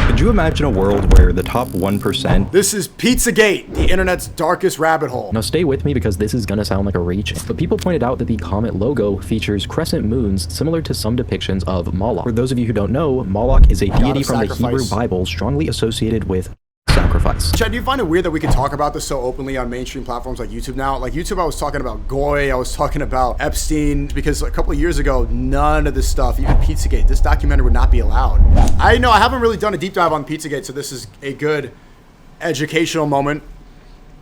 Could you imagine a world where the top 1%... This is Pizzagate, the internet's darkest rabbit hole. Now stay with me because this is gonna sound like a reach, but people pointed out that the Comet logo features crescent moons similar to some depictions of Maloch. For those of you who don't know, Maloch is a deity from the Hebrew Bible strongly associated with sacrifice. Chad, do you find it weird that we can talk about this so openly on mainstream platforms like YouTube now? Like YouTube, I was talking about Goy, I was talking about Epstein, because a couple of years ago, none of this stuff, even Pizzagate, this documentary would not be allowed. I know I haven't really done a deep dive on Pizzagate, so this is a good educational moment.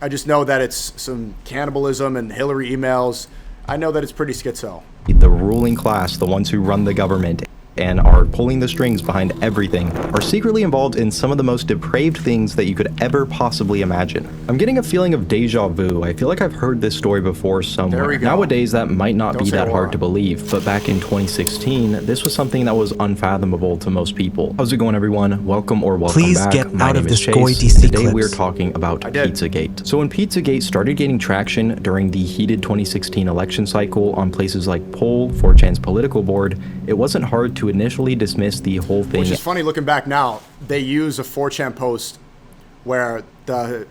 I just know that it's some cannibalism and Hillary emails. I know that it's pretty schizo. The ruling class, the ones who run the government and are pulling the strings behind everything, are secretly involved in some of the most depraved things that you could ever possibly imagine. I'm getting a feeling of deja vu. I feel like I've heard this story before somewhere. There we go. Nowadays, that might not be that hard to believe, but back in 2016, this was something that was unfathomable to most people. How's it going, everyone? Welcome or welcome Please back. get My out name of is this Chase, Goy and DC today clips. we're talking about Pizzagate. So when Pizzagate started gaining traction during the heated 2016 election cycle on places like Poll, 4chan's political board, it wasn't hard to initially dismiss the whole thing. Which is funny looking back now. They use a 4chan post where the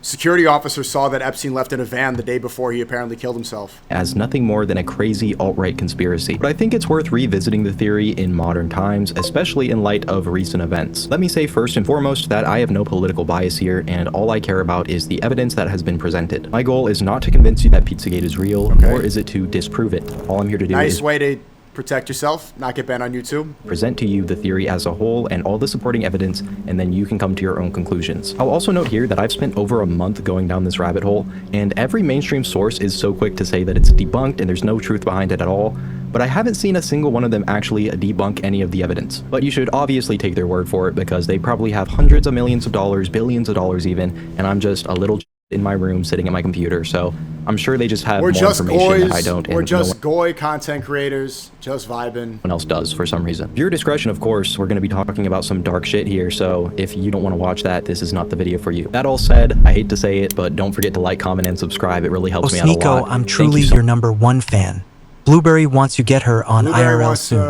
security officer saw that Epstein left in a van the day before he apparently killed himself as nothing more than a crazy alt-right conspiracy. But I think it's worth revisiting the theory in modern times, especially in light of recent events. Let me say first and foremost that I have no political bias here, and all I care about is the evidence that has been presented. My goal is not to convince you that Pizzagate is real, nor is it to disprove it. All I'm here to do is way to protect yourself, not get banned on YouTube. Present to you the theory as a whole and all the supporting evidence, and then you can come to your own conclusions. I'll also note here that I've spent over a month going down this rabbit hole, and every mainstream source is so quick to say that it's debunked and there's no truth behind it at all, but I haven't seen a single one of them actually debunk any of the evidence. But you should obviously take their word for it because they probably have hundreds of millions of dollars, billions of dollars even, and I'm just a little in my room sitting at my computer, so I'm sure they just have more information that I don't. We're just Goy content creators, just vibing. No one else does for some reason. Your discretion, of course. We're going to be talking about some dark shit here, so if you don't want to watch that, this is not the video for you. That all said, I hate to say it, but don't forget to like, comment, and subscribe. It really helps me out a lot. SNEAKO, I'm truly your #1 fan. Blueberry wants you get her on IRL soon.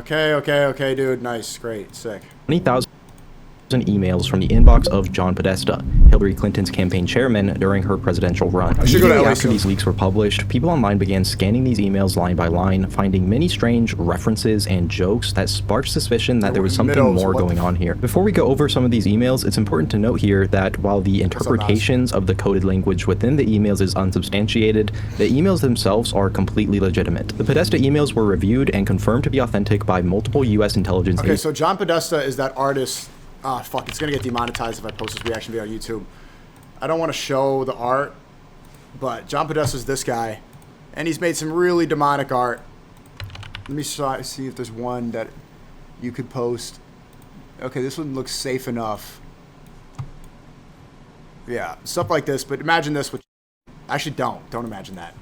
Okay, dude. Nice, great, sick. 20,000 emails from the inbox of John Podesta, Hillary Clinton's campaign chairman during her presidential run. Immediately after these leaks were published, people online began scanning these emails line by line, finding many strange references and jokes that sparked suspicion that there was something more going on here. Before we go over some of these emails, it's important to note here that while the interpretations of the coded language within the emails is unsubstantiated, the emails themselves are completely legitimate. The Podesta emails were reviewed and confirmed to be authentic by multiple U.S. intelligence agencies. Okay, so John Podesta is that artist. Ah, fuck, it's gonna get demonetized if I post this reaction video on YouTube. I don't want to show the art, but John Podesta is this guy, and he's made some really demonic art. Let me see if there's one that you could post. Okay, this one looks safe enough. Yeah, stuff like this, but imagine this with... Actually, don't imagine that.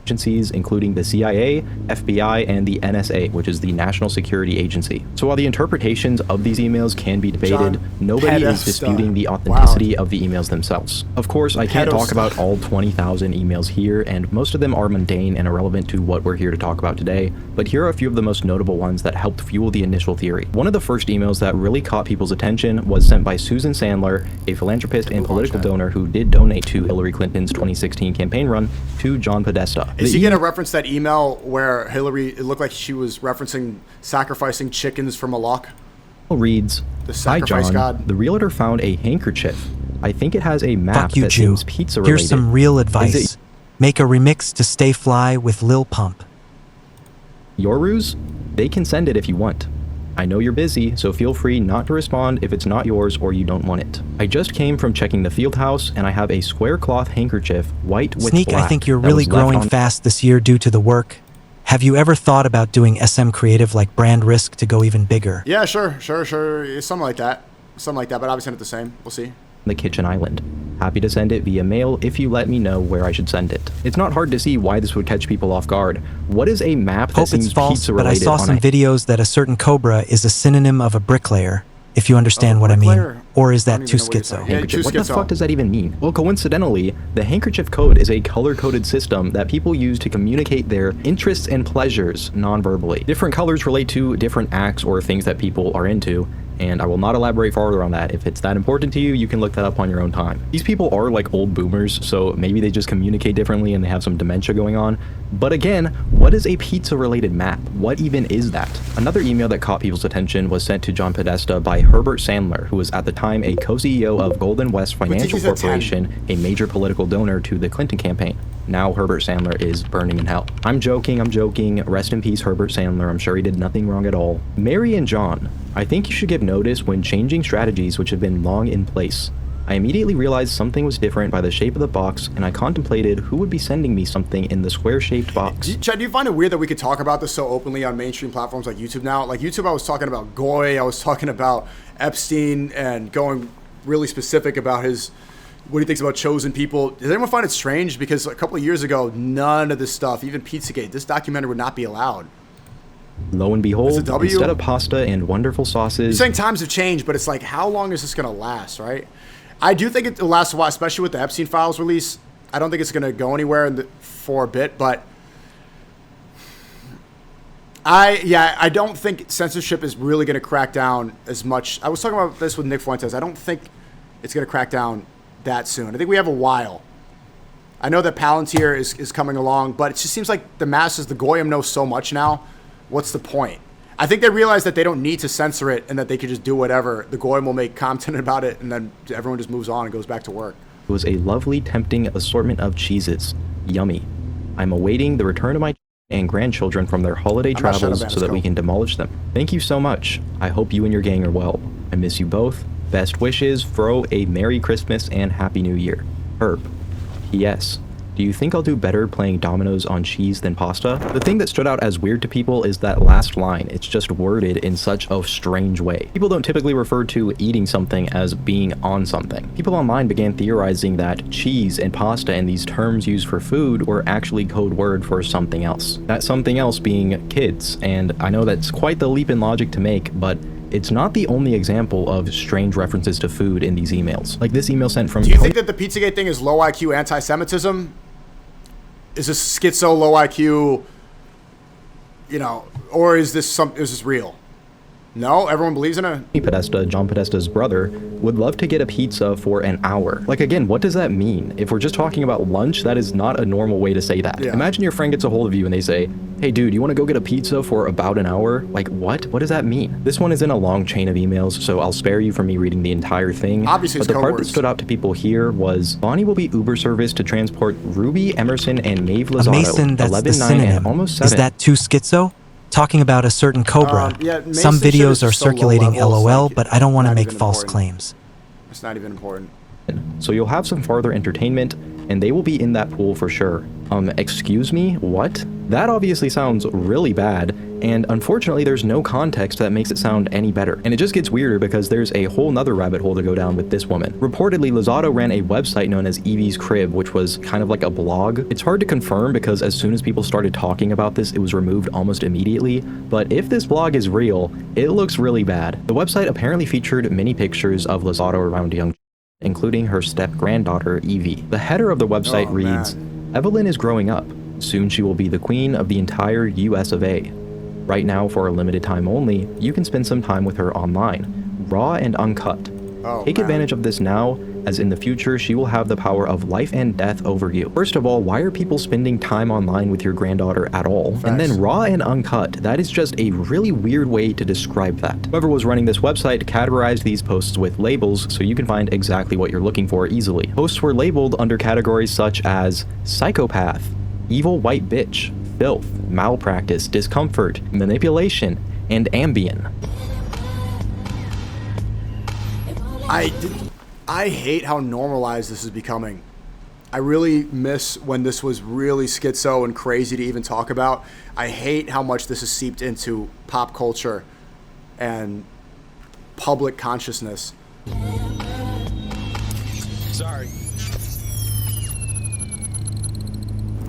Agencies, including the CIA, FBI, and the NSA, which is the National Security Agency. So while the interpretations of these emails can be debated, nobody is disputing the authenticity of the emails themselves. Of course, I can't talk about all 20,000 emails here, and most of them are mundane and irrelevant to what we're here to talk about today, but here are a few of the most notable ones that helped fuel the initial theory. One of the first emails that really caught people's attention was sent by Susan Sandler, a philanthropist and political donor who did donate to Hillary Clinton's 2016 campaign run, to John Podesta. Is he gonna reference that email where Hillary, it looked like she was referencing sacrificing chickens for Maloch? Reads, "Hi John, God. The realtor found a handkerchief. I think it has a map Fuck you, that Jew. seems pizza related. Here's some real advice. Make a remix to Stay Fly with Lil Pump. Your ruse? They can send it if you want. I know you're busy, so feel free not to respond if it's not yours or you don't want it. I just came from checking the field house, and I have a square cloth handkerchief, white with Sneak, black. I think you're really growing fast this year due to the work. Have you ever thought about doing SM creative like Brand Risk to go even bigger? Yeah, sure. Something like that, but obviously not the same. We'll see. The kitchen island. Happy to send it via mail if you let me know where I should send it. It's not hard to see why this would catch people off guard. What is a map that seems pizza related? But I saw some videos that a certain cobra is a synonym of a bricklayer, if you understand what I mean. Or is that too schizo? Yeah, too what the schizo. fuck does that even mean? Well, coincidentally, the handkerchief code is a color-coded system that people use to communicate their interests and pleasures non-verbally. Different colors relate to different acts or things that people are into, and I will not elaborate farther on that. If it's that important to you, you can look that up on your own time. These people are like old boomers, so maybe they just communicate differently and they have some dementia going on. But again, what is a pizza-related map? What even is that? Another email that caught people's attention was sent to John Podesta by Herbert Sandler, who was at the time a co-CEO of Golden West Financial Corporation, a major political donor to the Clinton campaign. Now Herbert Sandler is burning in hell. I'm joking. Rest in peace, Herbert Sandler. I'm sure he did nothing wrong at all. Mary and John, I think you should give notice when changing strategies which have been long in place. I immediately realized something was different by the shape of the box, and I contemplated who would be sending me something in the square-shaped box. Chad, do you find it weird that we could talk about this so openly on mainstream platforms like YouTube now? Like YouTube, I was talking about Goy, I was talking about Epstein, and going really specific about what he thinks about chosen people. Does anyone find it strange? Because a couple of years ago, none of this stuff, even Pizzagate, this documentary would not be allowed. Lo and behold, instead of pasta and wonderful sauces... You're saying times have changed, but it's like, how long is this going to last, right? I do think it will last a while, especially with the Epstein files release. I don't think it's going to go anywhere for a bit, but I don't think censorship is really going to crack down as much. I was talking about this with Nick Fuentes. I don't think it's going to crack down that soon. I think we have a while. I know that Palantir is coming along, but it just seems like the masses, the Goyim know so much now. What's the point? I think they realize that they don't need to censor it and that they could just do whatever. The Goyim will make content about it, and then everyone just moves on and goes back to work. It was a lovely, tempting assortment of cheeses. Yummy. I'm awaiting the return of my and grandchildren from their holiday travels so that we can demolish them. Thank you so much. I hope you and your gang are well. I miss you both. Best wishes. Throw a Merry Christmas and Happy New Year. Herb. P.S. Do you think I'll do better playing dominoes on cheese than pasta? The thing that stood out as weird to people is that last line. It's just worded in such a strange way. People don't typically refer to eating something as being on something. People online began theorizing that cheese and pasta and these terms used for food were actually code word for something else. That something else being kids, and I know that's quite the leap in logic to make, but it's not the only example of strange references to food in these emails. Like this email sent from... Do you think that the Pizzagate thing is low IQ anti-Semitism? Is this schizo, low IQ, or is this real? No? Everyone believes in it? Podesta, John Podesta's brother, would love to get a pizza for an hour. Like, again, what does that mean? If we're just talking about lunch, that is not a normal way to say that. Yeah. Imagine your friend gets a hold of you and they say, hey dude, you want to go get a pizza for about an hour? Like, what? What does that mean? This one is in a long chain of emails, so I'll spare you from me reading the entire thing. Obviously, but the part that stood out to people here was Bonnie will be Uber service to transport Ruby Emerson and Maeve Lozado. Mason, that's 11, the 9, synonym. and almost 7. Is that too schizo? Talking about a certain cobra. Yeah, some videos are circulating LOL, like, but I don't want to make false important. claims. It's not even important. So you'll have some farther entertainment, and they will be in that pool for sure. Excuse me? What? That obviously sounds really bad, and unfortunately there's no context that makes it sound any better. And it just gets weirder because there's a whole nother rabbit hole to go down with this woman. Reportedly, Lozado ran a website known as Evie's Crib, which was kind of like a blog. It's hard to confirm because as soon as people started talking about this, it was removed almost immediately. But if this blog is real, it looks really bad. The website apparently featured many pictures of Lozado around young, including her step-granddaughter, Evie. The header of the website reads, Evelyn is growing up. Soon she will be the queen of the entire US of A. Right now, for a limited time only, you can spend some time with her online, raw and uncut. Take advantage of this now, as in the future she will have the power of life and death over you. First of all, why are people spending time online with your granddaughter at all? Facts. And then raw and uncut, that is just a really weird way to describe that. Whoever was running this website categorized these posts with labels so you can find exactly what you're looking for easily. Posts were labeled under categories such as psychopath, evil white bitch, filth, malpractice, discomfort, manipulation, and Ambien. I hate how normalized this is becoming. I really miss when this was really schizo and crazy to even talk about. I hate how much this has seeped into pop culture and public consciousness. Sorry.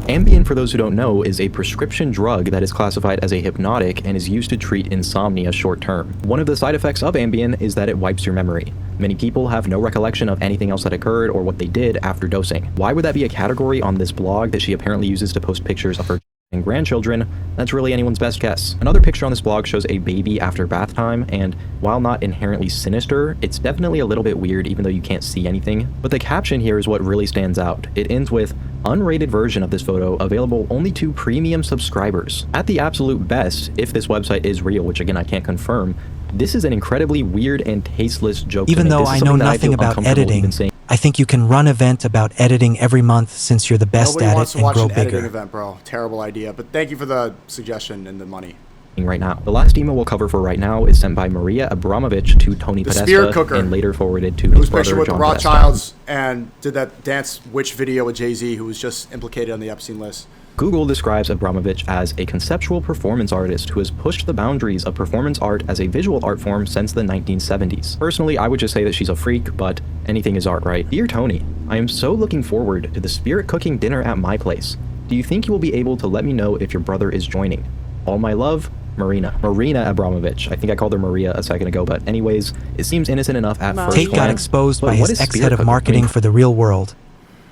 Ambien, for those who don't know, is a prescription drug that is classified as a hypnotic and is used to treat insomnia short term. One of the side effects of Ambien is that it wipes your memory. Many people have no recollection of anything else that occurred or what they did after dosing. Why would that be a category on this blog that she apparently uses to post pictures of her and grandchildren, that's really anyone's best guess. Another picture on this blog shows a baby after bath time, and while not inherently sinister, it's definitely a little bit weird even though you can't see anything. But the caption here is what really stands out. It ends with, "Unrated version of this photo available only to premium subscribers." At the absolute best, if this website is real, which again I can't confirm, this is an incredibly weird and tasteless joke. Even though I know nothing about editing, I think you can run an event about editing every month since you're the best Nobody at wants it to and watch grow an editing bigger. event, bro. Terrible idea, but thank you for the suggestion and the money. Right now. The last email we'll cover for right now is sent by Maria Abramovich to Tony The spirit Podesta cooker. and later forwarded to Who's his brother pictured with the John Podesta. Rothschilds and did that dance witch video with Jay-Z, who was just implicated on the Epstein list. Google describes Abramovich as a conceptual performance artist who has pushed the boundaries of performance art as a visual art form since the 1970s. Personally, I would just say that she's a freak, but anything is art, right? Dear Tony, I am so looking forward to the spirit cooking dinner at my place. Do you think you will be able to let me know if your brother is joining? All my love, Marina Abramovich. I think I called her Maria a second ago, but anyways, it seems innocent enough at first Tate got glance. exposed But by what his is ex-head spirit of cooking? marketing for the real world.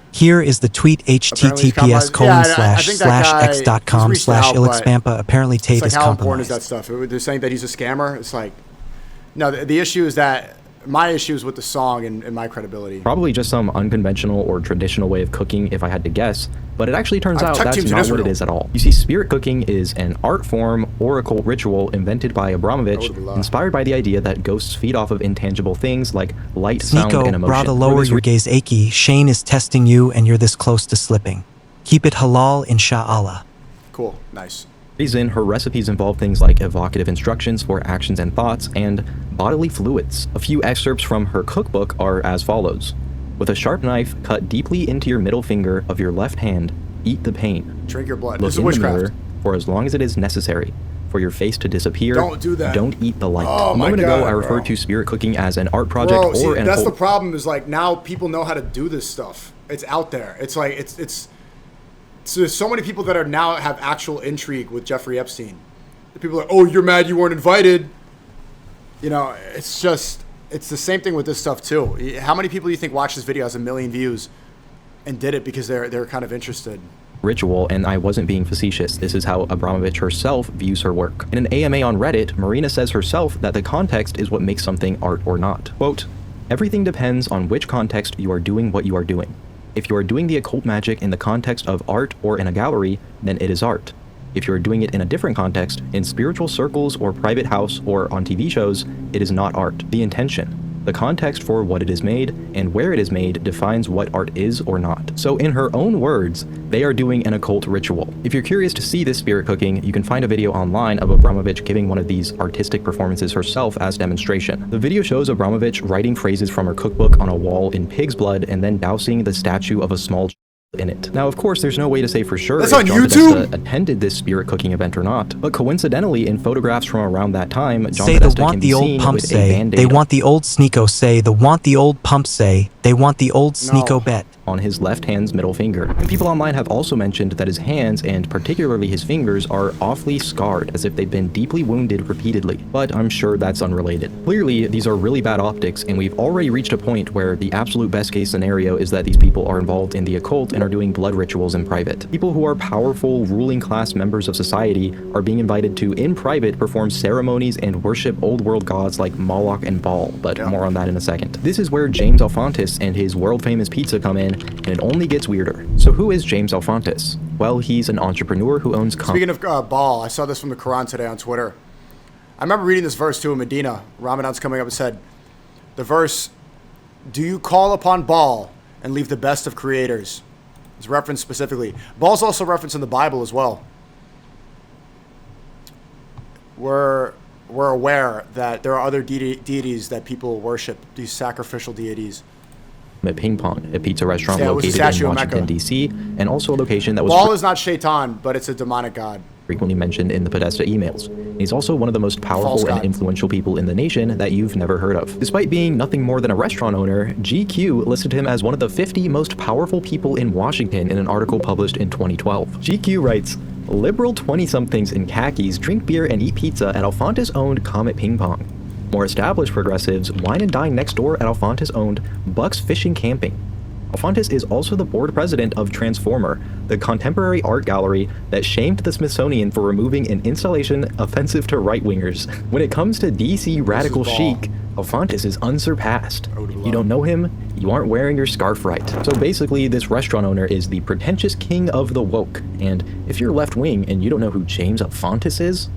Here is the tweet https://x.com/ilexpampa. Apparently Tate is how important is that compromised. stuff? They're saying that he's a scammer. It's like, no, the issue is that my issue is with the song and my credibility. Probably just some unconventional or traditional way of cooking if I had to guess, but it actually turns out that's not what it is at all. You see, spirit cooking is an art form or occult ritual invented by Abramovich, inspired by the idea that ghosts feed off of intangible things like light, sound, and SNEAKO, emotion. brother, lower your gaze achy. Shane is testing you and you're this close to slipping. Keep it halal, inshallah. Cool, nice. Reason, her recipes involve things like evocative instructions for actions and thoughts, and bodily fluids. A few excerpts from her cookbook are as follows. With a sharp knife, cut deeply into your middle finger of your left hand, eat the pain. Drink your blood. Look This is in the witchcraft. mirror for as long as it is necessary for your face to disappear. Don't do that. Don't eat the light. Oh a moment my God, ago, I referred bro. to spirit cooking as an art project Bro, see, or an that's the occult. problem is like now people know how to do this stuff. It's out there. It's like, so there's so many people that are now have actual intrigue with Jeffrey Epstein. The people are like, oh, you're mad you weren't invited. You know, it's just, it's the same thing with this stuff too. How many people do you think watched this video, has 1 million views, and did it because they're kind of interested? Ritual, and I wasn't being facetious. This is how Abramovich herself views her work. In an AMA on Reddit, Marina says herself that the context is what makes something art or not. Quote, everything depends on which context you are doing what you are doing. If you are doing the occult magic in the context of art or in a gallery, then it is art. If you are doing it in a different context, in spiritual circles or private house or on TV shows, it is not art. The intention, the context for what it is made and where it is made defines what art is or not. So in her own words, they are doing an occult ritual. If you're curious to see this spirit cooking, you can find a video online of Abramovich giving one of these artistic performances herself as demonstration. The video shows Abramovich writing phrases from her cookbook on a wall in pig's blood and then dousing the statue of a small in it. Now, of course, there's no way to say for sure That's if on John YouTube? Podesta attended this spirit cooking event or not, but coincidentally, in photographs from around that time, John Say the Podesta want can be the old seen pump with a say, Band-Aid they want the old SNEAKO say, the want the old pump say, they want the old SNEAKO No. bet. on his left hand's middle finger. And people online have also mentioned that his hands, and particularly his fingers, are awfully scarred, as if they've been deeply wounded repeatedly. But I'm sure that's unrelated. Clearly, these are really bad optics, and we've already reached a point where the absolute best case scenario is that these people are involved in the occult and are doing blood rituals in private. People who are powerful, ruling class members of society are being invited to, in private, perform ceremonies and worship old world gods like Maloch and Baal, but more on that in a second. This is where James Alefantis and his world-famous pizza come in, and it only gets weirder. So who is James Alefantis? Well, he's an entrepreneur who owns Speaking of Baal, I saw this from the Quran today on Twitter. I remember reading this verse too in Medina. Ramadan's coming up and said, the verse, do you call upon Baal and leave the best of creators? It's referenced specifically. Baal's also referenced in the Bible as well. We're aware that there are other deities that people worship, these sacrificial deities. At Ping Pong, a pizza restaurant Yeah, it was a located statue in in Washington, Mecca. D.C., and also a location that was Baal is not Shaitan, but it's a demonic god. frequently mentioned in the Podesta emails. He's also one of the most powerful and god. influential people in the nation that you've never heard of. Despite being nothing more than a restaurant owner, GQ listed him as one of the 50 most powerful people in Washington in an article published in 2012. GQ writes, liberal 20-somethings in khakis drink beer and eat pizza at Alefantis-owned Comet Ping Pong. More established progressives wine and dine next door at Alefantis-owned Buck's Fishing Camping. Alefantis is also the board president of Transformer, the contemporary art gallery that shamed the Smithsonian for removing an installation offensive to right-wingers. When it comes to DC radical chic, Alefantis is unsurpassed. If you don't know him, you aren't wearing your scarf right. So basically, this restaurant owner is the pretentious king of the woke, and if you're left-wing and you don't know who James Alefantis is,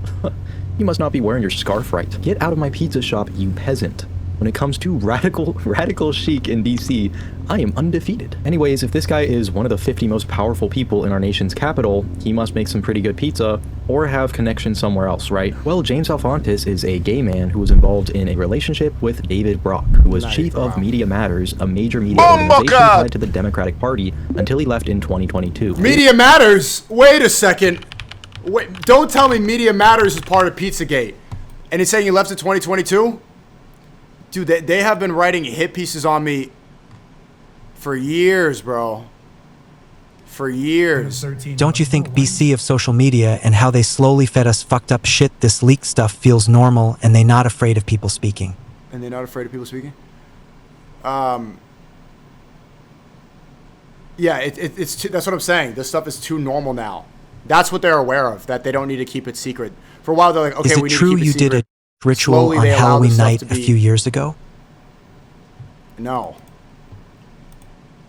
you must not be wearing your scarf right. Get out of my pizza shop, you peasant. When it comes to radical chic in DC, I am undefeated. Anyways, if this guy is one of the 50 most powerful people in our nation's capital, he must make some pretty good pizza, or have connections somewhere else, right? Well, James Alefantis is a gay man who was involved in a relationship with David Brock, who was chief of Media Matters, a major media organization tied to the Democratic Party, until he left in 2022. Media Matters? Wait a second. Wait, don't tell me Media Matters is part of Pizzagate. And he's saying he left in 2022? Dude, they have been writing hit pieces on me for years, bro. For years. Don't you think BC of social media and how they slowly fed us fucked up shit, this leak stuff feels normal and they not afraid of people speaking? And they're not afraid of people speaking? Yeah, it's that's what I'm saying. This stuff is too normal now. That's what they're aware of, that they don't need to keep it secret. For a while, they're like, okay, we need to keep it secret. Is it true you did a ritual on Halloween night a few years ago? No.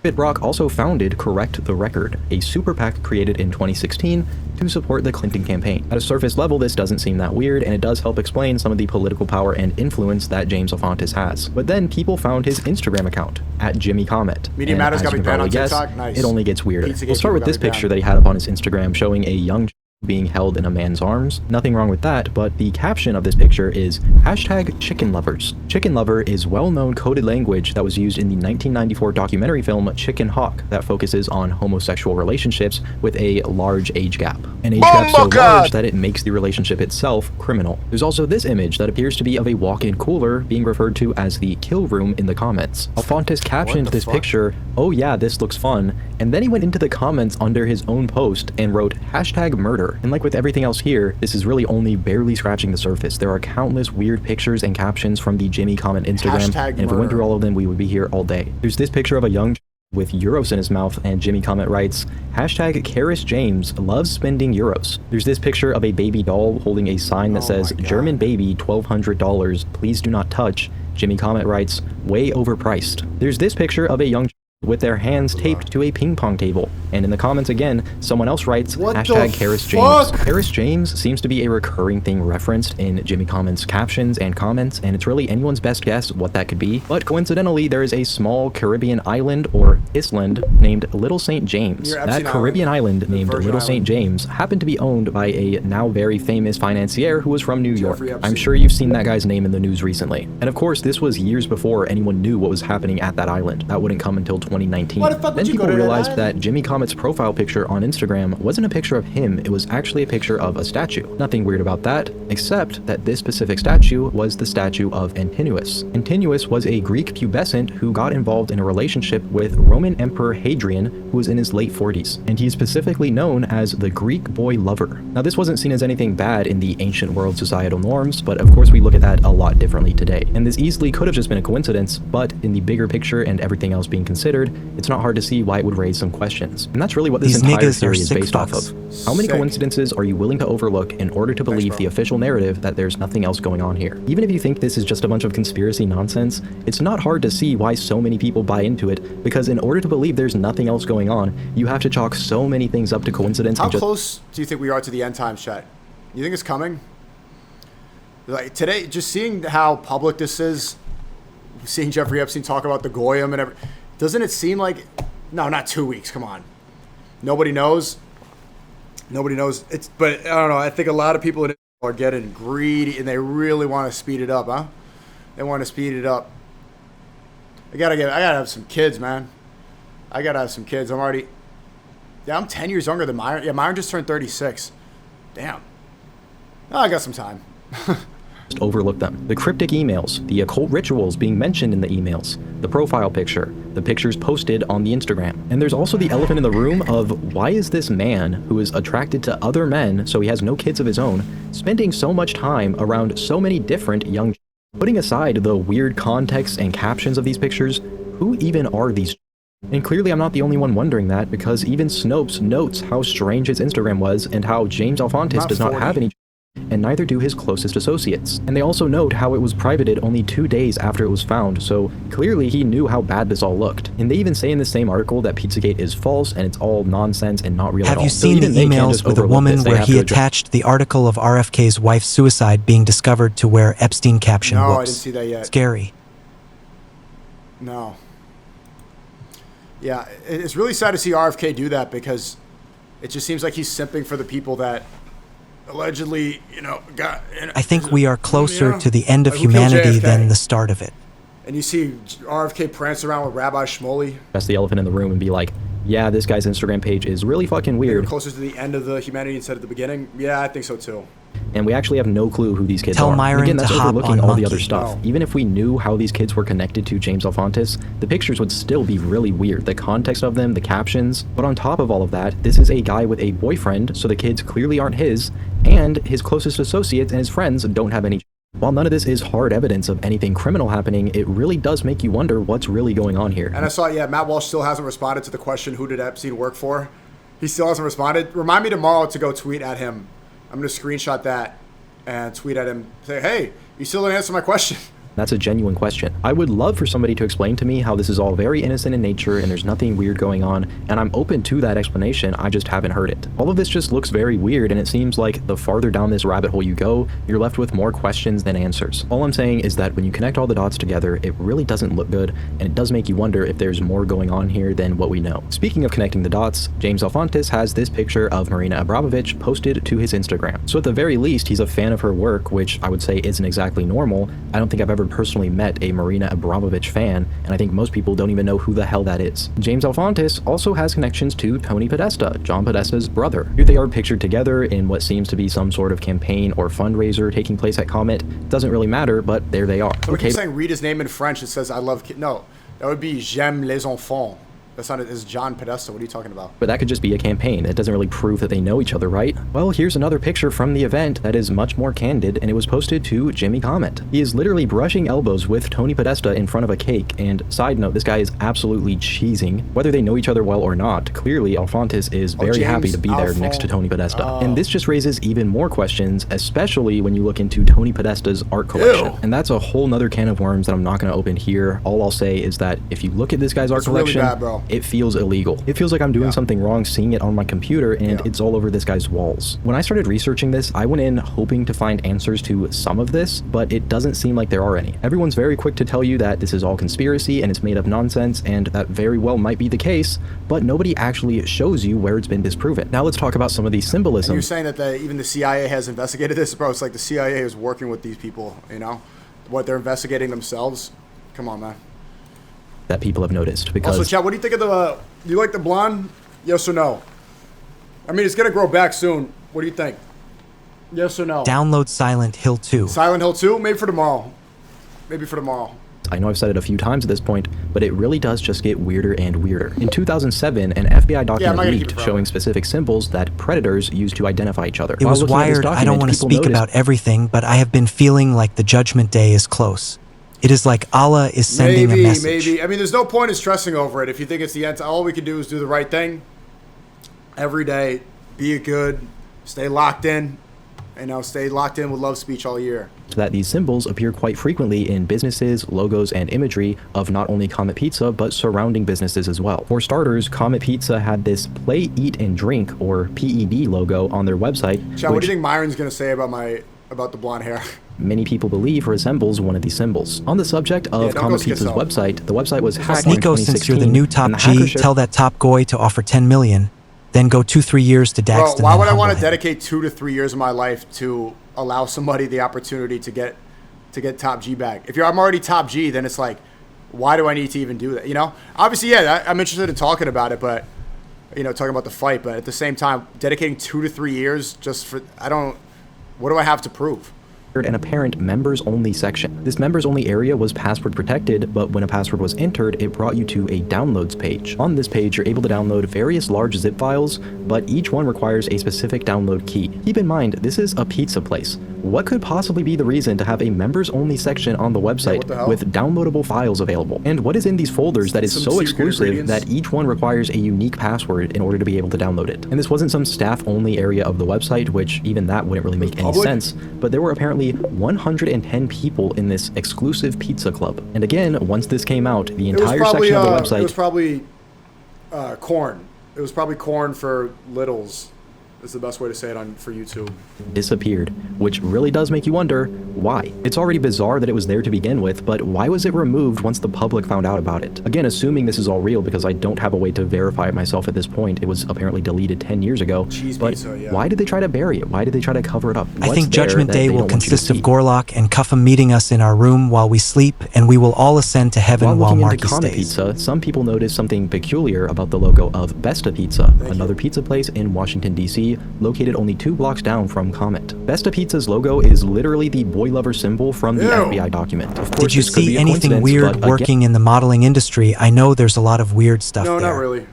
David Brock also founded Correct the Record, a super PAC created in 2016 to support the Clinton campaign. At a surface level, this doesn't seem that weird, and it does help explain some of the political power and influence that James Alefantis has. But then people found his Instagram account, @JimmyComet. Media Matters got me banned on TikTok? Nice. It only gets weirder. We'll start with this picture that he had up on his Instagram showing a young being held in a man's arms. Nothing wrong with that, but the caption of this picture is #ChickenLovers. Chicken lover is well-known coded language that was used in the 1994 documentary film Chicken Hawk that focuses on homosexual relationships with a large age gap. An age gap so large that it makes the relationship itself criminal. There's also this image that appears to be of a walk-in cooler being referred to as the kill room in the comments. Alefantis captioned this picture, "Oh yeah, this looks fun," and then he went into the comments under his own post and wrote #murder. And like with everything else here, this is really only barely scratching the surface. There are countless weird pictures and captions from the Jimmy Comment Instagram, and if we went through all of them, we would be here all day. There's this picture of a young with euros in his mouth, and Jimmy Comment writes, #Karis James loves spending euros. There's this picture of a baby doll holding a sign that says, German baby, $1,200, please do not touch. Jimmy Comment writes, way overpriced. There's this picture of a young with their hands taped to a ping pong table. And in the comments again, someone else writes, #Karis James. Karis James seems to be a recurring thing referenced in Jimmy Comment's captions and comments, and it's really anyone's best guess what that could be. But coincidentally, there is a small Caribbean island, or island, named Little St. James. That Caribbean island named Little St. James happened to be owned by a now very famous financier who was from New York. I'm sure you've seen that guy's name in the news recently. And of course, this was years before anyone knew what was happening at that island. That wouldn't come until 2019. Then people realized that Jimmy Comet's profile picture on Instagram wasn't a picture of him, it was actually a picture of a statue. Nothing weird about that, except that this specific statue was the statue of Antinous. Antinous was a Greek pubescent who got involved in a relationship with Roman Emperor Hadrian, who was in his late 40s, and he is specifically known as the Greek boy lover. Now this wasn't seen as anything bad in the ancient world societal norms, but of course we look at that a lot differently today. And this easily could have just been a coincidence, but in the bigger picture and everything else being considered, it's not hard to see why it would raise some questions. And that's really what this entire theory is based off of. How many coincidences are you willing to overlook in order to believe the official narrative that there's nothing else going on here? Even if you think this is just a bunch of conspiracy nonsense, it's not hard to see why so many people buy into it, because in order to believe there's nothing else going on, you have to chalk so many things up to coincidence. How close do you think we are to the end times, chat? You think it's coming? Like today, just seeing how public this is, seeing Jeffrey Epstein talk about the Goyim and everything, doesn't it seem like, no, not 2 weeks, come on. Nobody knows. Nobody knows. But I don't know, I think a lot of people are getting greedy and they really want to speed it up, huh? They want to speed it up. I gotta have some kids, man. I gotta have some kids. I'm 10 years younger than Myron. Yeah, Myron just turned 36. Damn. Oh, I got some time. Overlook them. The cryptic emails, the occult rituals being mentioned in the emails, the profile picture, the pictures posted on the Instagram. And there's also the elephant in the room of why is this man, who is attracted to other men, so he has no kids of his own, spending so much time around so many different young. Putting aside the weird context and captions of these pictures, who even are these? And clearly I'm not the only one wondering that, because even Snopes notes how strange his Instagram was and how James Alefantis does not have any, and neither do his closest associates. And they also note how it was privated only 2 days after it was found, so clearly he knew how bad this all looked. And they even say in the same article that Pizzagate is false and it's all nonsense and not real at all. Have you seen the emails with a woman where he attached the article of RFK's wife's suicide being discovered to where Epstein caption No, whoops. I didn't see that yet. Scary. No. Yeah, it's really sad to see RFK do that, because it just seems like he's simping for the people that allegedly, got... I think we are closer to the end of like, who killed humanity JFK? than the start of it. And you see RFK prance around with Rabbi Shmuley. That's the elephant in the room and be like, yeah, this guy's Instagram page is really fucking weird. Closer to the end of the humanity instead of the beginning? Yeah, I think so too. And we actually have no clue who these kids Tell are. Myron Again, that's to hop overlooking on all the other Monkey. stuff. No. Even if we knew how these kids were connected to James Alefantis, the pictures would still be really weird. The context of them, the captions. But on top of all of that, this is a guy with a boyfriend, so the kids clearly aren't his, and his closest associates and his friends don't have any. While none of this is hard evidence of anything criminal happening, it really does make you wonder what's really going on here. And I saw, Matt Walsh still hasn't responded to the question, who did Epstein work for? He still hasn't responded. Remind me tomorrow to go tweet at him. I'm going to screenshot that and tweet at him. Say, hey, you still didn't answer my question. That's a genuine question. I would love for somebody to explain to me how this is all very innocent in nature and there's nothing weird going on, and I'm open to that explanation, I just haven't heard it. All of this just looks very weird, and it seems like the farther down this rabbit hole you go, you're left with more questions than answers. All I'm saying is that when you connect all the dots together, it really doesn't look good, and it does make you wonder if there's more going on here than what we know. Speaking of connecting the dots, James Alefantis has this picture of Marina Abramovich posted to his Instagram. So at the very least, he's a fan of her work, which I would say isn't exactly normal. I don't think I've ever personally met a Marina Abramovich fan, and I think most people don't even know who the hell that is. James Alefantis also has connections to Tony Podesta, John Podesta's brother. Here they are pictured together in what seems to be some sort of campaign or fundraiser taking place at Comet. Doesn't really matter, but there they are. So keep saying read his name in French. It says I love kids. No, that would be J'aime les enfants. That's not it. It's John Podesta. What are you talking about? But that could just be a campaign. It doesn't really prove that they know each other, right? Well, here's another picture from the event that is much more candid, and it was posted to Jimmy Comet. He is literally brushing elbows with Tony Podesta in front of a cake, and side note, this guy is absolutely cheesing. Whether they know each other well or not, clearly Alefantis is very happy to be there next to Tony Podesta. And this just raises even more questions, especially when you look into Tony Podesta's art collection. Ew. And that's a whole nother can of worms that I'm not going to open here. All I'll say is that if you look at this guy's art collection, really bad, bro. it feels illegal. It feels like I'm doing something wrong seeing it on my computer, and it's all over this guy's walls. When I started researching this, I went in hoping to find answers to some of this, but it doesn't seem like there are any. Everyone's very quick to tell you that this is all conspiracy and it's made up nonsense, and that very well might be the case, but nobody actually shows you where it's been disproven. Now let's talk about some of these symbolism. You're saying that even the CIA has investigated this? Bro, it's like the CIA is working with these people, What, they're investigating themselves? Come on, man. That people have noticed, because Also, chat, what do you think of do you like the blonde? Yes or no? I mean, it's gonna grow back soon. What do you think? Yes or no? Download Silent Hill 2. Silent Hill 2? Maybe for tomorrow. Maybe for tomorrow. I know I've said it a few times at this point, but it really does just get weirder and weirder. In 2007, an FBI document leaked showing specific symbols that predators use to identify each other. It was wired. I don't want to speak about everything, but I have been feeling like the judgment day is close. It is like Allah is sending a message. Maybe. I mean, there's no point in stressing over it. If you think it's the end, all we can do is do the right thing every day. Be good. Stay locked in. Stay locked in with love speech all year. That these symbols appear quite frequently in businesses, logos, and imagery of not only Comet Pizza, but surrounding businesses as well. For starters, Comet Pizza had this Play, Eat, and Drink, or PED logo on their website. Chad, what do you think Myron's going to say about the blonde hair? Many people believe resembles one of these symbols. On the subject of Comet Pizza's website, the website was hacked in 2016. SNEAKO, since you're the new top G, tell that top goy to offer 10 million, then go 2-3 years to Daxton. Bro, why would I want to dedicate 2 to 3 years of my life to allow somebody the opportunity to get top G back? If I'm already top G, then it's like, why do I need to even do that? Obviously, yeah, I'm interested in talking about it, but talking about the fight. But at the same time, dedicating 2 to 3 years just for what do I have to prove? an apparent members-only section. This members-only area was password protected, but when a password was entered, it brought you to a downloads page. On this page, you're able to download various large zip files, but each one requires a specific download key. Keep in mind, this is a pizza place. What could possibly be the reason to have a members-only section on the website with downloadable files available? And what is in these folders that is so exclusive that each one requires a unique password in order to be able to download it? And this wasn't some staff-only area of the website, which even that wouldn't really make any sense, but there were apparently 110 people in this exclusive pizza club. And again, once this came out, the entire section of the website... It was probably corn. It was probably corn for littles. Is the best way to say it for YouTube. Disappeared, which really does make you wonder why. It's already bizarre that it was there to begin with, but why was it removed once the public found out about it? Again, assuming this is all real because I don't have a way to verify it myself at this point. It was apparently deleted 10 years ago. Why did they try to bury it? Why did they try to cover it up? I think Judgment Day will consist of Gorlock and Cuffham meeting us in our room while we sleep, and we will all ascend to heaven while Marky stays. Comet Pizza, some people noticed something peculiar about the logo of Besta Pizza, another pizza place in Washington, D.C., located only 2 blocks down from Comet. Besta Pizza's logo is literally the boy lover symbol from the FBI document. Of course, did you see anything weird working in the modeling industry? I know there's a lot of weird stuff there. No, not really.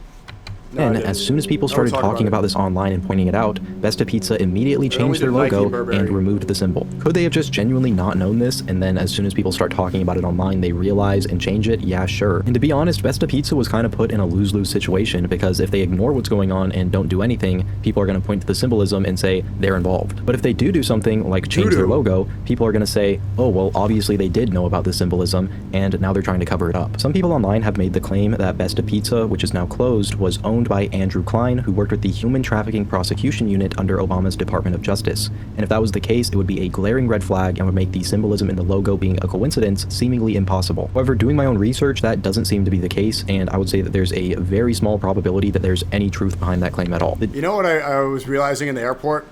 No, and as soon as people started talking about this online and pointing it out, Besta Pizza immediately changed their logo and removed the symbol. Could they have just genuinely not known this, and then as soon as people start talking about it online, they realize and change it? Yeah, sure. And to be honest, Besta Pizza was kind of put in a lose-lose situation, because if they ignore what's going on and don't do anything, people are going to point to the symbolism and say they're involved. But if they do something, like change their logo, people are going to say, oh, well, obviously they did know about the symbolism, and now they're trying to cover it up. Some people online have made the claim that Besta Pizza, which is now closed, was owned by Andrew Klein, who worked with the Human Trafficking Prosecution Unit under Obama's Department of Justice. And if that was the case, it would be a glaring red flag and would make the symbolism in the logo being a coincidence seemingly impossible. However, doing my own research, that doesn't seem to be the case, and I would say that there's a very small probability that there's any truth behind that claim at all. You know what I was realizing in the airport?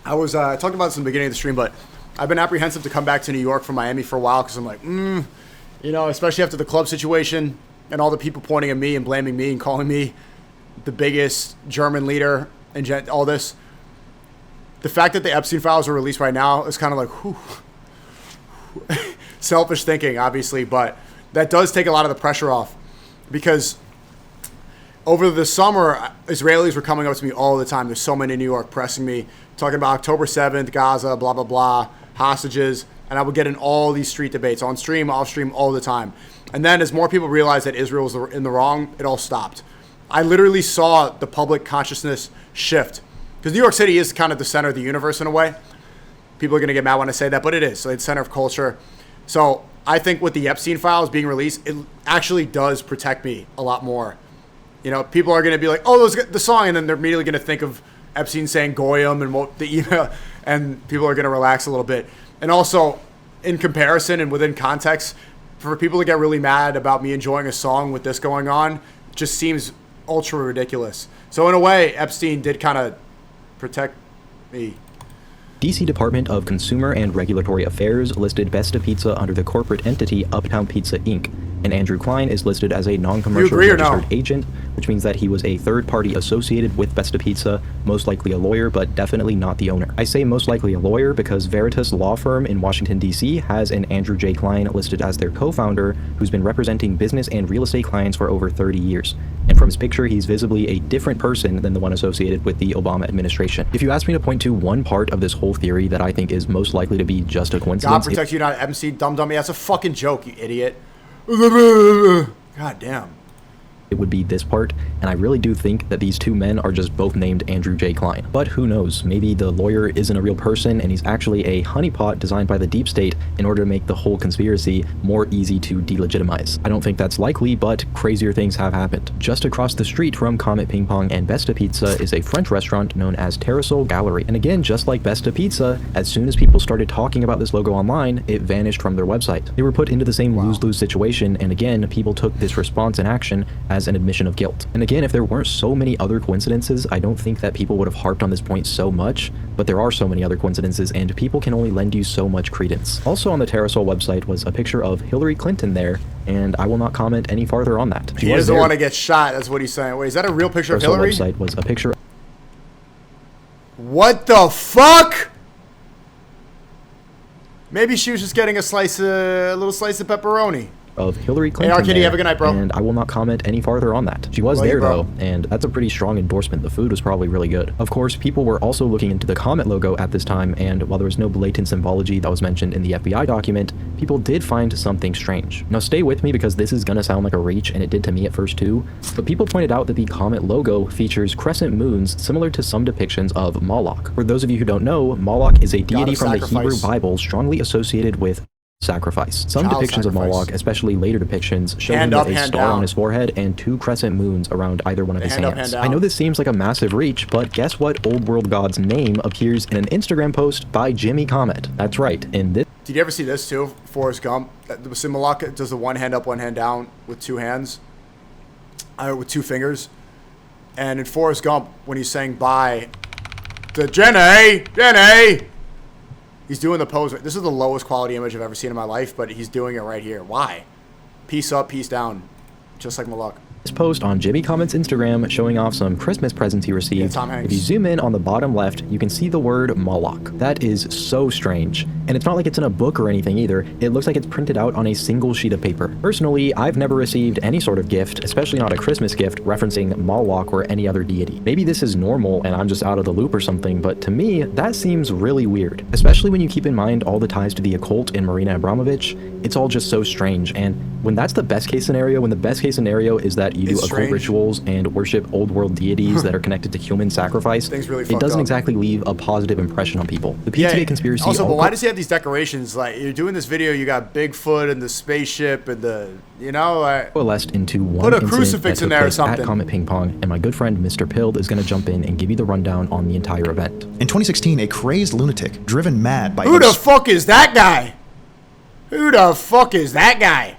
I was talking about this in the beginning of the stream, but I've been apprehensive to come back to New York from Miami for a while because I'm like, you know, especially after the club situation and all the people pointing at me and blaming me and calling me the biggest German leader and all this. The fact that the Epstein files are released right now is kind of like, whew. Selfish thinking, obviously, but that does take a lot of the pressure off, because over the summer, Israelis were coming up to me all the time. There's so many in New York pressing me, talking about October 7th, Gaza, blah, blah, blah, hostages, and I would get in all these street debates on stream, off stream, all the time. And then as more people realized that Israel was in the wrong, it all stopped. I literally saw the public consciousness shift, because New York City is kind of the center of the universe in a way. People are going to get mad when I say that, but it is. So it's center of culture. So I think with the Epstein files being released, it actually does protect me a lot more. You know, people are going to be like, oh, the song, and then they're immediately going to think of Epstein saying Goyim and the email, and people are going to relax a little bit. And also, in comparison and within context, for people to get really mad about me enjoying a song with this going on just seems ultra ridiculous. So in a way, Epstein did kind of protect me. DC Department of Consumer and Regulatory Affairs listed Besta Pizza under the corporate entity Uptown Pizza Inc., and Andrew Klein is listed as a non-commercial registered agent, which means that he was a third party associated with Besta Pizza, most likely a lawyer, but definitely not the owner. I say most likely a lawyer because Veritas Law Firm in Washington, D.C. has an Andrew J. Klein listed as their co-founder, who's been representing business and real estate clients for over 30 years. And from his picture, he's visibly a different person than the one associated with the Obama administration. If you ask me to point to one part of this whole theory that I think is most likely to be just a coincidence... God protect you, not MC, dumb. That's a fucking joke, you idiot. God damn. It would be this part, and I really do think that these two men are just both named Andrew J. Klein. But who knows, maybe the lawyer isn't a real person and he's actually a honeypot designed by the deep state in order to make the whole conspiracy more easy to delegitimize. I don't think that's likely, but crazier things have happened. Just across the street from Comet Ping Pong and Besta Pizza is a French restaurant known as Terrasol Gallery. And again, just like Besta Pizza, as soon as people started talking about this logo online, it vanished from their website. They were put into the same lose-lose situation, and again, people took this response and action as an admission of guilt. And again, if there weren't so many other coincidences, I don't think that people would have harped on this point so much, but there are so many other coincidences, and people can only lend you so much credence. Also on the Terrasol website was a picture of Hillary Clinton there, and I will not comment any farther on that. He doesn't want to get shot, that's what he's saying. Wait, is that a real picture of Hillary? The website was a picture. What the fuck? Maybe she was just getting a little slice of pepperoni. Of Hillary Clinton. Hey, R. Have a good night, bro. And I will not comment any farther on that. She was there, though, and that's a pretty strong endorsement. The food was probably really good. Of course, people were also looking into the Comet logo at this time, and while there was no blatant symbology that was mentioned in the FBI document, people did find something strange. Now, stay with me because this is gonna sound like a reach, and it did to me at first too, but people pointed out that the Comet logo features crescent moons similar to some depictions of Maloch. For those of you who don't know, Maloch is a deity from the Hebrew Bible strongly associated with sacrifice. Some depictions of Moloch, especially later depictions, show him with a star on his forehead and 2 crescent moons around either one of his hands. I know this seems like a massive reach, but guess what old world god's name appears in an Instagram post by Jimmy Comet? That's right, in this. Did you ever see this too? Forrest Gump. The Moloch does the one hand up, one hand down with 2 hands. With 2 fingers. And in Forrest Gump, when he's saying bye to Jenny! He's doing the pose. This is the lowest quality image I've ever seen in my life, but he's doing it right here. Why? Peace up, peace down. Just like Maloch. This post on Jimmy Comet's Instagram showing off some Christmas presents he received. If you zoom in on the bottom left, you can see the word Moloch. That is so strange. And it's not like it's in a book or anything either. It looks like it's printed out on a single sheet of paper. Personally, I've never received any sort of gift, especially not a Christmas gift, referencing Moloch or any other deity. Maybe this is normal and I'm just out of the loop or something, but to me, that seems really weird. Especially when you keep in mind all the ties to the occult in Marina Abramovich, it's all just so strange. And when that's the best case scenario, when the best case scenario is that you do occult rituals and worship old world deities that are connected to human sacrifice, it doesn't exactly leave a positive impression on people. The Pizzagate conspiracy. Also, but why does he have these decorations? Like, you're doing this video, you got Bigfoot and the spaceship and the, you know, coalesced into one. Put a crucifix in there or something. At Comet Ping Pong, and my good friend Mr. Pilled is going to jump in and give you the rundown on the entire event. In 2016, a crazed lunatic driven mad by who the fuck is that guy? Who the fuck is that guy?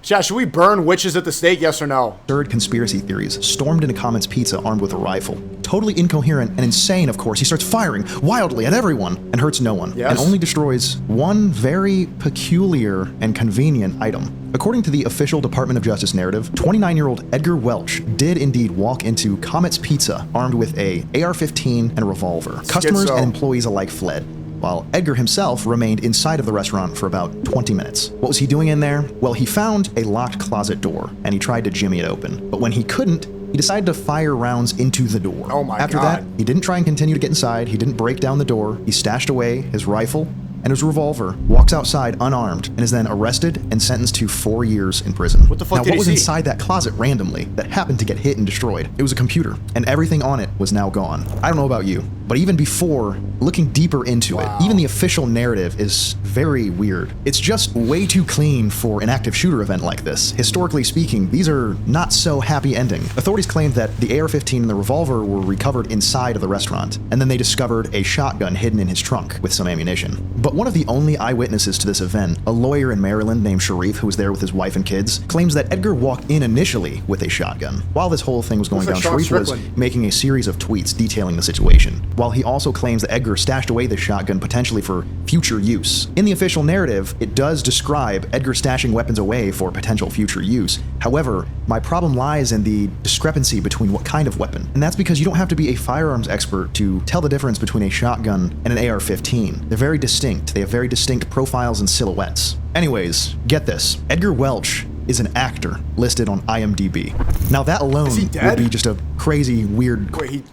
Chat, should we burn witches at the stake, yes or no? Absurd conspiracy theories stormed into Comet's Pizza armed with a rifle. Totally incoherent and insane, of course, he starts firing wildly at everyone and hurts no one, and only destroys one very peculiar and convenient item. According to the official Department of Justice narrative, 29-year-old Edgar Welch did indeed walk into Comet's Pizza armed with a AR-15 and a revolver. Customers and employees alike fled, while Edgar himself remained inside of the restaurant for about 20 minutes. What was he doing in there? Well, he found a locked closet door, and he tried to jimmy it open. But when he couldn't, he decided to fire rounds into the door. Oh my God. After that, he didn't try and continue to get inside, he didn't break down the door, he stashed away his rifle and his revolver, walks outside unarmed, and is then arrested and sentenced to 4 years in prison. What the fuck did he see? Now, what was inside that closet randomly that happened to get hit and destroyed? It was a computer, and everything on it was now gone. I don't know about you, but even before looking deeper into it, even the official narrative is very weird. It's just way too clean for an active shooter event like this. Historically speaking, these are not so happy ending. Authorities claimed that the AR-15 and the revolver were recovered inside of the restaurant, and then they discovered a shotgun hidden in his trunk with some ammunition. But one of the only eyewitnesses to this event, a lawyer in Maryland named Sharif, who was there with his wife and kids, claims that Edgar walked in initially with a shotgun. While this whole thing was going down, Sharif was making a series of tweets detailing the situation, while he also claims that Edgar stashed away this shotgun potentially for future use. In the official narrative, it does describe Edgar stashing weapons away for potential future use. However, my problem lies in the discrepancy between what kind of weapon. And that's because you don't have to be a firearms expert to tell the difference between a shotgun and an AR-15. They're very distinct. They have very distinct profiles and silhouettes. Anyways, get this. Edgar Welch is an actor listed on IMDb. Now that alone would be just a crazy, weird... Wait,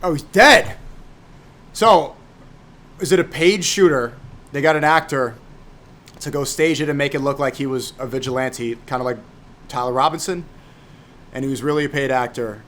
he's dead! So, is it a paid shooter? They got an actor to go stage it and make it look like he was a vigilante, kind of like Tyler Robinson, and he was really a paid actor.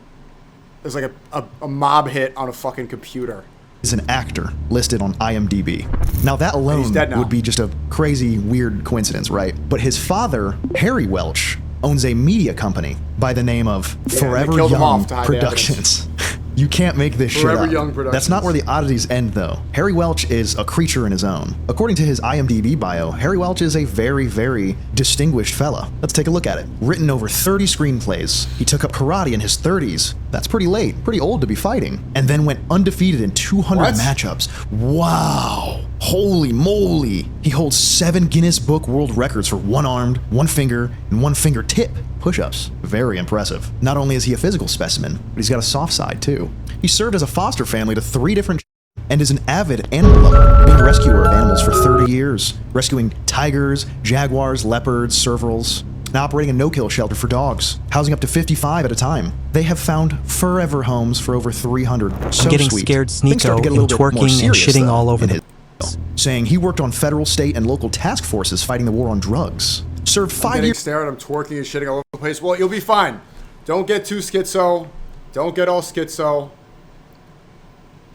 There's like a mob hit on a fucking computer. Is an actor listed on IMDb. Now that alone would be just a crazy, weird coincidence, right? But his father, Harry Welch, owns a media company by the name of Forever Young Productions. You can't make this shit up. That's not where the oddities end, though. Harry Welch is a creature in his own. According to his IMDb bio, Harry Welch is a very, very distinguished fella. Let's take a look at it. Written over 30 screenplays. He took up karate in his 30s. That's pretty late, pretty old to be fighting. And then went undefeated in 200 matchups. Wow. Holy moly. He holds 7 Guinness Book World Records for one-armed, one finger, and one fingertip push-ups. Very impressive. Not only is he a physical specimen, but he's got a soft side too. He served as a foster family to 3 different and is an avid animal lover, being a rescuer of animals for 30 years, rescuing tigers, jaguars, leopards, servals, and operating a no-kill shelter for dogs, housing up to 55 at a time. They have found forever homes for over 300. So I'm getting sweet. scared Things start to SNEAKO get a in little bit more twerking and serious, shitting though, all over in the his saying he worked on federal, state, and local task forces fighting the war on drugs. Served 5 years. Stared, I'm twerking and shitting all over the place. Well, you'll be fine. Don't get too schizo. Don't get all schizo.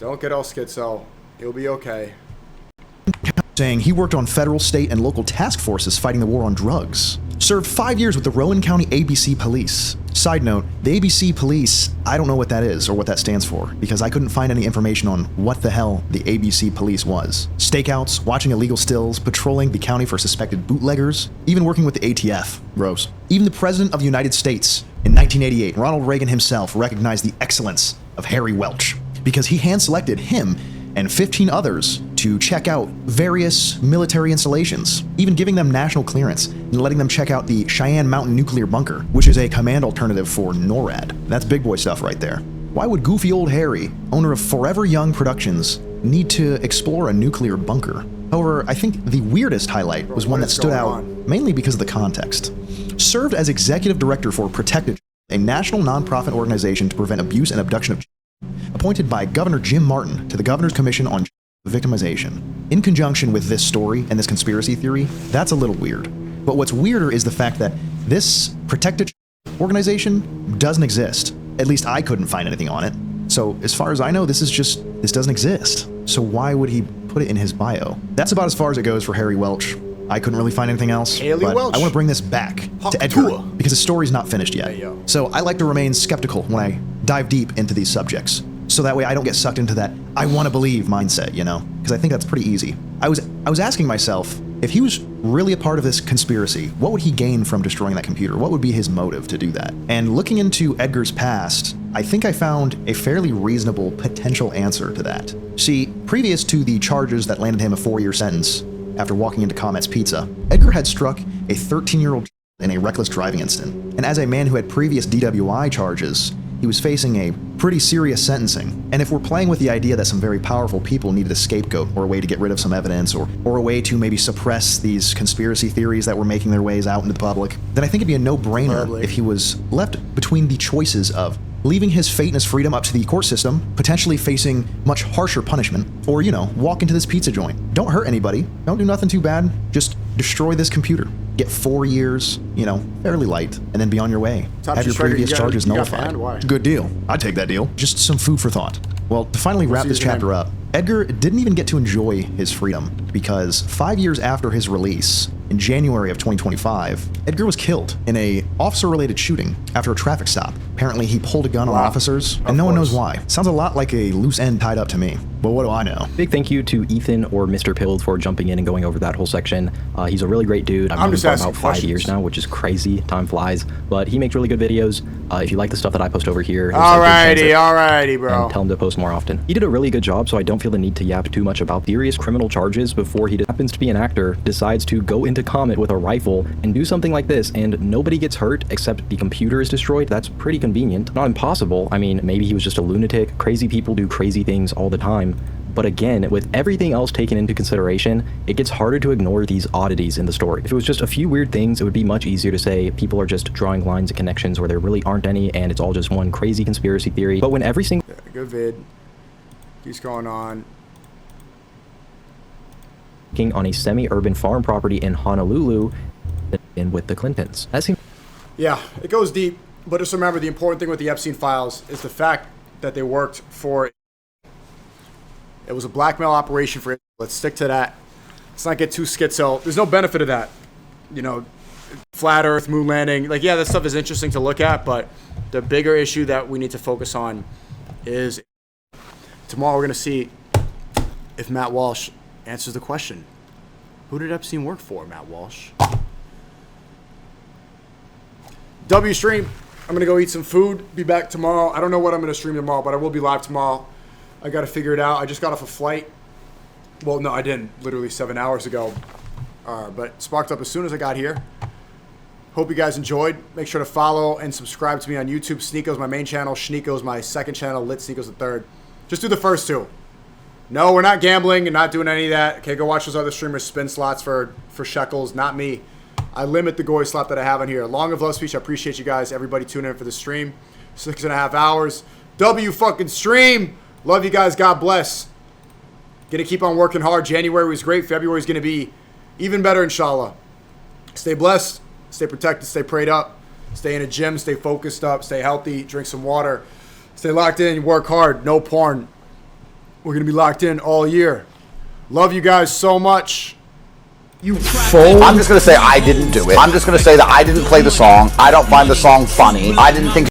Don't get all schizo. You'll be okay. Saying he worked on federal, state, and local task forces fighting the war on drugs. Served 5 years with the Rowan County ABC Police. Side note, the ABC Police, I don't know what that is or what that stands for, because I couldn't find any information on what the hell the ABC Police was. Stakeouts, watching illegal stills, patrolling the county for suspected bootleggers, even working with the ATF. Gross. Even the President of the United States, in 1988, Ronald Reagan himself recognized the excellence of Harry Welch, because he hand-selected him and 15 others to check out various military installations, even giving them national clearance and letting them check out the Cheyenne Mountain Nuclear Bunker, which is a command alternative for NORAD. That's big boy stuff right there. Why would goofy old Harry, owner of Forever Young Productions, need to explore a nuclear bunker? However, I think the weirdest highlight was one that stood out mainly because of the context. Served as executive director for Protected, a national nonprofit organization to prevent abuse and abduction of appointed by Governor Jim Martin to the Governor's Commission on Victimization. In conjunction with this story and this conspiracy theory, that's a little weird. But what's weirder is the fact that this Protected organization doesn't exist. At least I couldn't find anything on it. So as far as I know, this doesn't exist. So why would he put it in his bio? That's about as far as it goes for Harry Welch. I couldn't really find anything else, but Welch. I want to bring this back to Edgar because the story's not finished yet. So I like to remain skeptical when I dive deep into these subjects, so that way I don't get sucked into that I want to believe mindset, you know? Because I think that's pretty easy. I was asking myself, if he was really a part of this conspiracy, what would he gain from destroying that computer? What would be his motive to do that? And looking into Edgar's past, I think I found a fairly reasonable potential answer to that. See, previous to the charges that landed him a 4-year sentence after walking into Comet's Pizza, Edgar had struck a 13-year-old in a reckless driving incident. And as a man who had previous DWI charges, he was facing a pretty serious sentencing. And if we're playing with the idea that some very powerful people needed a scapegoat or a way to get rid of some evidence or a way to maybe suppress these conspiracy theories that were making their ways out into the public, then I think it'd be a no-brainer if he was left between the choices of leaving his fate and his freedom up to the court system, potentially facing much harsher punishment, or, you know, walk into this pizza joint. Don't hurt anybody. Don't do nothing too bad. Just destroy this computer. Get 4 years, you know, fairly light, and then be on your way. Have your previous charges nullified. Good deal. I'd take that deal. Just some food for thought. Well, to finally wrap this chapter up, Edgar didn't even get to enjoy his freedom because 5 years after his release, in January of 2025, Edgar was killed in a officer-related shooting after a traffic stop. Apparently, he pulled a gun on officers, and no one knows why. Sounds a lot like a loose end tied up to me, but what do I know? Big thank you to Ethan or Mr. Pilled for jumping in and going over that whole section. He's a really great dude. I've known him for about 5 years now, which is crazy. Time flies, but he makes really good videos. If you like the stuff that I post over here, alrighty, bro. And tell him to post more often. He did a really good job, so I don't feel the need to yap too much about serious criminal charges before he happens to be an actor, decides to go into Comet with a rifle and do something like this, and nobody gets hurt except the computer is destroyed. That's pretty convenient. Not impossible. I mean, maybe he was just a lunatic. Crazy people do crazy things all the time. But again, with everything else taken into consideration, it gets harder to ignore these oddities in the story. If it was just a few weird things, it would be much easier to say people are just drawing lines and connections where there really aren't any, and it's all just one crazy conspiracy theory. But when every single good vid keeps going on on a semi-urban farm property in Honolulu and with the Clintons. That seems it goes deep, but just remember the important thing with the Epstein files is the fact that they worked for it was a blackmail operation for let's stick to that. Let's not get too schizo. There's no benefit of that. You know, flat earth, moon landing, like that stuff is interesting to look at, but the bigger issue that we need to focus on is tomorrow we're going to see if Matt Walsh answers the question. Who did Epstein work for, Matt Walsh? W stream. I'm going to go eat some food. Be back tomorrow. I don't know what I'm going to stream tomorrow, but I will be live tomorrow. I got to figure it out. I just got off a flight. Well, no, I didn't. Literally 7 hours ago. But sparked up as soon as I got here. Hope you guys enjoyed. Make sure to follow and subscribe to me on YouTube. SNEAKO's my main channel. SNEAKO's my second channel. Lit SNEAKO's the third. Just do the first two. No, we're not gambling and not doing any of that. Okay, go watch those other streamers spin slots for shekels, not me. I limit the goy slot that I have on here. Long of love speech. I appreciate you guys, everybody tuning in for the stream. 6.5 hours. W fucking stream. Love you guys. God bless. Gonna keep on working hard. January was great. February is gonna be even better, inshallah. Stay blessed. Stay protected. Stay prayed up. Stay in a gym. Stay focused up. Stay healthy. Drink some water. Stay locked in. Work hard. No porn. We're going to be locked in all year. Love you guys so much. I'm just going to say I didn't do it. I'm just going to say that I didn't play the song. I don't find the song funny. I didn't think